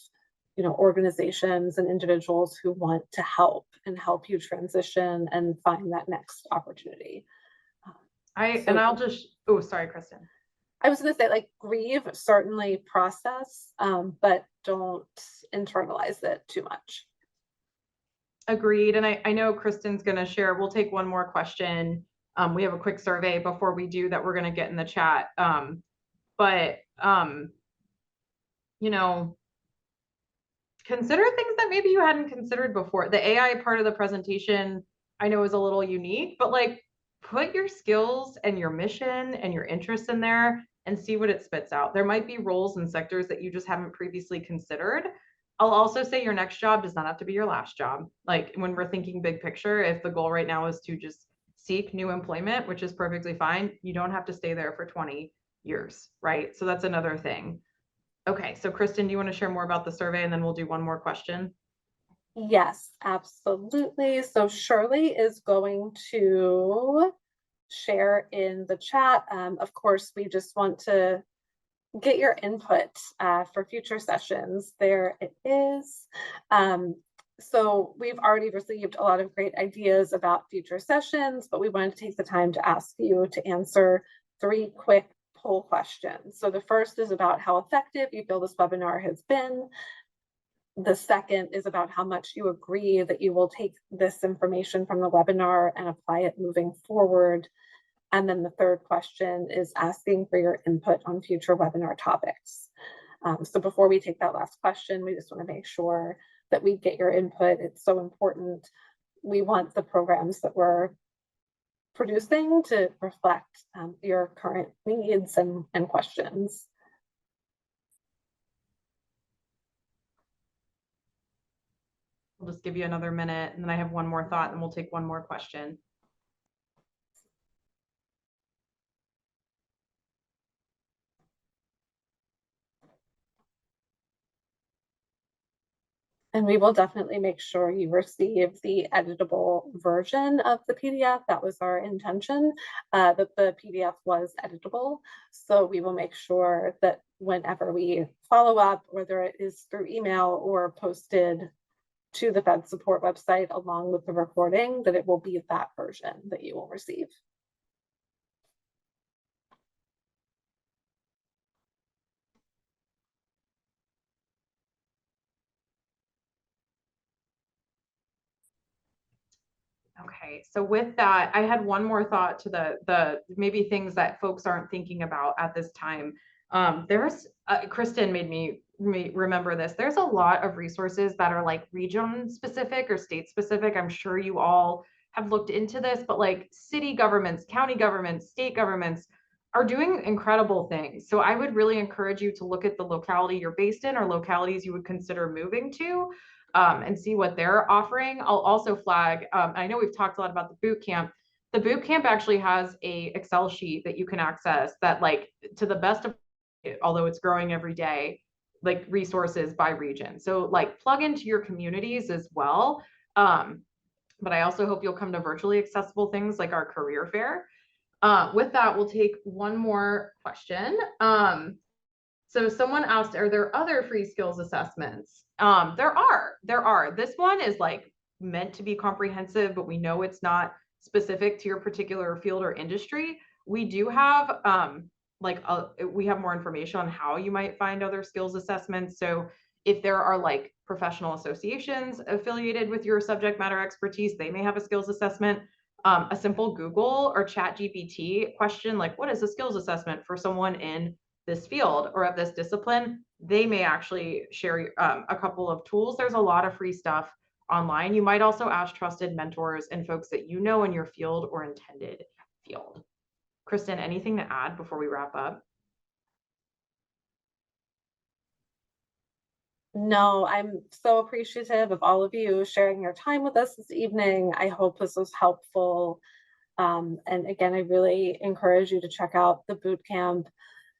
organizations and individuals who want to help and help you transition and find that next opportunity. And I'll just, oh, sorry, Kristen. I was going to say, like, grieve, certainly process, but don't internalize it too much. Agreed. And I know Kristen's going to share, we'll take one more question. We have a quick survey before we do that we're going to get in the chat. Consider things that maybe you hadn't considered before. The AI part of the presentation, I know is a little unique, but like, put your skills and your mission and your interests in there and see what it spits out. There might be roles and sectors that you just haven't previously considered. I'll also say your next job does not have to be your last job. Like, when we're thinking big picture, if the goal right now is to just seek new employment, which is perfectly fine, you don't have to stay there for 20 years, right? So that's another thing. Okay, so Kristen, do you want to share more about the survey, and then we'll do one more question? Yes, absolutely. So Shirley is going to share in the chat. Of course, we just want to get your input for future sessions. There it is. So we've already received a lot of great ideas about future sessions, but we wanted to take the time to ask you to answer 3 quick poll questions. So the first is about how effective you feel this webinar has been. The second is about how much you agree that you will take this information from the webinar and apply it moving forward. And then the third question is asking for your input on future webinar topics. So before we take that last question, we just want to make sure that we get your input. It's so important. We want the programs that we're producing to reflect your current needs and questions. We'll just give you another minute, and then I have one more thought, and we'll take one more question. And we will definitely make sure you receive the editable version of the PDF. That was our intention, that the PDF was editable. So we will make sure that whenever we follow up, whether it is through email or posted to the FedSupport website along with the recording, that it will be that version that you will receive. Okay, so with that, I had one more thought to the maybe things that folks aren't thinking about at this time. There's Kristen made me remember this. There's a lot of resources that are like region specific or state specific. I'm sure you all have looked into this, but like city governments, county governments, state governments are doing incredible things. So I would really encourage you to look at the locality you're based in or localities you would consider moving to. And see what they're offering. I'll also flag, I know we've talked a lot about the boot camp. The boot camp actually has a Excel sheet that you can access that, like, to the best of it, although it's growing every day, like resources by region. So like plug into your communities as well. But I also hope you'll come to virtually accessible things like our career fair. With that, we'll take one more question. So someone asked, are there other free skills assessments? There are. This one is like meant to be comprehensive, but we know it's not specific to your particular field or industry. We do have we have more information on how you might find other skills assessments. So if there are like professional associations affiliated with your subject matter expertise, they may have a skills assessment. A simple Google or ChatGPT question, like what is a skills assessment for someone in this field or of this discipline, they may actually share a couple of tools. There's a lot of free stuff online. You might also ask trusted mentors and folks that you know in your field or intended field. Kristen, anything to add before we wrap up? No, I'm so appreciative of all of you sharing your time with us this evening. I hope this was helpful. And again, I really encourage you to check out the boot camp.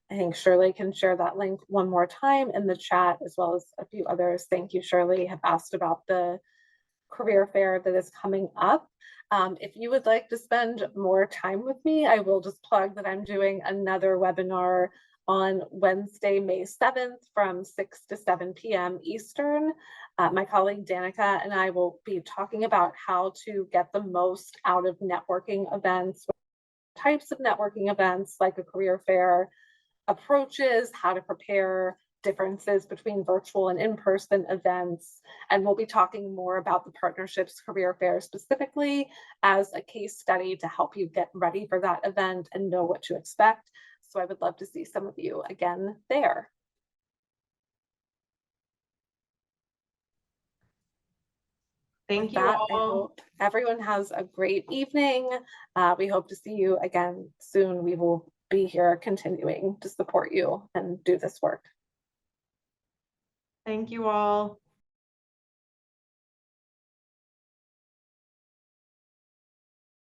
I think Shirley can share that link one more time in the chat, as well as a few others. Thank you, Shirley, have asked about the career fair that is coming up. If you would like to spend more time with me, I will just plug that I'm doing another webinar on Wednesday, May 7th from 6 to 7 p.m. Eastern. My colleague Danica and I will be talking about how to get the most out of networking events, types of networking events like a career fair, approaches, how to prepare, differences between virtual and in-person events. And we'll be talking more about the partnerships career fair specifically as a case study to help you get ready for that event and know what to expect. So I would love to see some of you again there. Thank With you that, I all. hope everyone has a great evening. We hope to see you again soon. We will be here continuing to support you and do this work. Thank you all.